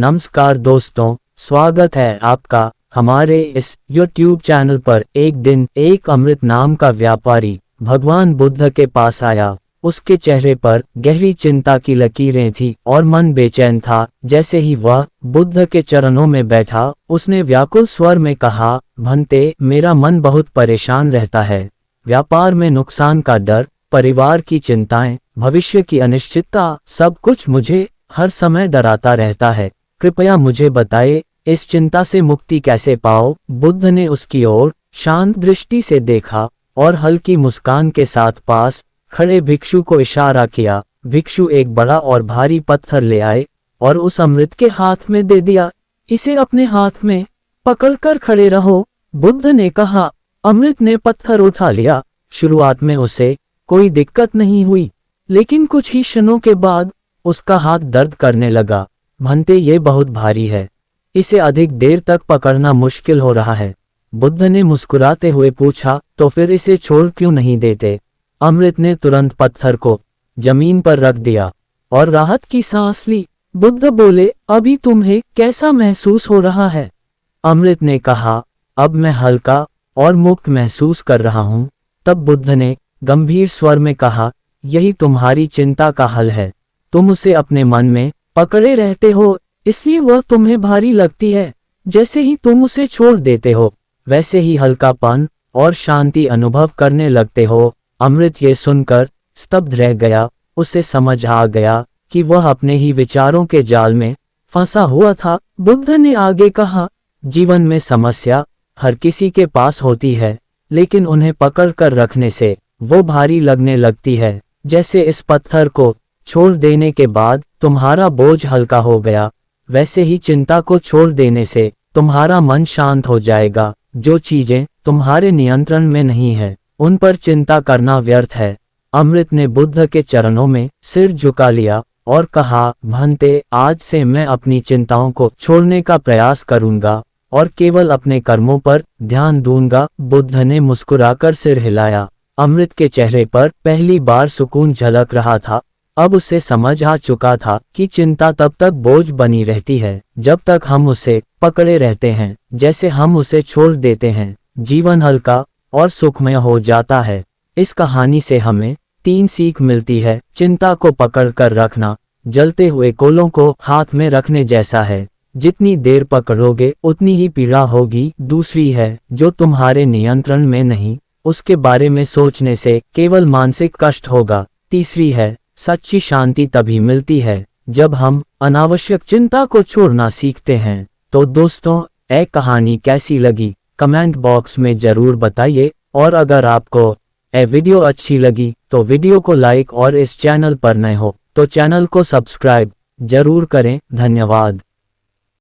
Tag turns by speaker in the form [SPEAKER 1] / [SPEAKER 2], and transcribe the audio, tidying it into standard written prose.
[SPEAKER 1] नमस्कार दोस्तों, स्वागत है आपका हमारे इस YouTube चैनल पर। एक दिन एक अमृत नाम का व्यापारी भगवान बुद्ध के पास आया। उसके चेहरे पर गहरी चिंता की लकीरें थी और मन बेचैन था। जैसे ही वह बुद्ध के चरणों में बैठा, उसने व्याकुल स्वर में कहा, भंते, मेरा मन बहुत परेशान रहता है। व्यापार में नुकसान का डर, परिवार की चिंताएं, भविष्य की अनिश्चितता, सब कुछ मुझे हर समय डराता रहता है। कृपया मुझे बताइए, इस चिंता से मुक्ति कैसे पाओ? बुद्ध ने उसकी ओर शांत दृष्टि से देखा और हल्की मुस्कान के साथ पास खड़े भिक्षु को इशारा किया। भिक्षु एक बड़ा और भारी पत्थर ले आए और उस अमृत के हाथ में दे दिया। इसे अपने हाथ में पकड़कर खड़े रहो, बुद्ध ने कहा। अमृत ने पत्थर उठा लिया। शुरुआत में उसे कोई दिक्कत नहीं हुई, लेकिन कुछ ही क्षणों के बाद उसका हाथ दर्द करने लगा। भंते, ये बहुत भारी है, इसे अधिक देर तक पकड़ना मुश्किल हो रहा है। बुद्ध ने मुस्कुराते हुए पूछा, तो फिर इसे छोड़ क्यों नहीं देते? अमृत ने तुरंत पत्थर को जमीन पर रख दिया और राहत की सांस ली। बुद्ध बोले, अभी तुम्हें कैसा महसूस हो रहा है? अमृत ने कहा, अब मैं हल्का और मुक्त महसूस कर रहा हूँ। तब बुद्ध ने गंभीर स्वर में कहा, यही तुम्हारी चिंता का हल है। तुम उसे अपने मन में पकड़े रहते हो, इसलिए वह तुम्हें भारी लगती है। जैसे ही तुम उसे छोड़ देते हो, वैसे ही हल्कापन और शांति अनुभव करने लगते हो। अमृत ये सुनकर स्तब्ध रह गया। उसे समझ आ गया कि वह अपने ही विचारों के जाल में फंसा हुआ था। बुद्ध ने आगे कहा, जीवन में समस्या हर किसी के पास होती है, लेकिन उन्हें पकड़ कर रखने से वो भारी लगने लगती है। जैसे इस पत्थर को छोड़ देने के बाद तुम्हारा बोझ हल्का हो गया, वैसे ही चिंता को छोड़ देने से तुम्हारा मन शांत हो जाएगा। जो चीजें तुम्हारे नियंत्रण में नहीं है, उन पर चिंता करना व्यर्थ है। अमृत ने बुद्ध के चरणों में सिर झुका लिया और कहा, भंते, आज से मैं अपनी चिंताओं को छोड़ने का प्रयास करूंगा और केवल अपने कर्मों पर ध्यान दूंगा। बुद्ध ने मुस्कुराकर सिर हिलाया। अमृत के चेहरे पर पहली बार सुकून झलक रहा था। अब उसे समझ आ चुका था कि चिंता तब तक बोझ बनी रहती है जब तक हम उसे पकड़े रहते हैं। जैसे हम उसे छोड़ देते हैं, जीवन हल्का और सुखमय हो जाता है। इस कहानी से हमें 3 सीख मिलती है। चिंता को पकड़ कर रखना जलते हुए कोलों को हाथ में रखने जैसा है। जितनी देर पकड़ोगे उतनी ही पीड़ा होगी। दूसरी है, जो तुम्हारे नियंत्रण में नहीं, उसके बारे में सोचने से केवल मानसिक कष्ट होगा। तीसरी है, सच्ची शांति तभी मिलती है जब हम अनावश्यक चिंता को छोड़ना सीखते हैं। तो दोस्तों, ये कहानी कैसी लगी कमेंट बॉक्स में जरूर बताइए, और अगर आपको ये वीडियो अच्छी लगी तो वीडियो को लाइक और इस चैनल पर नए हो तो चैनल को सब्सक्राइब जरूर करें। धन्यवाद।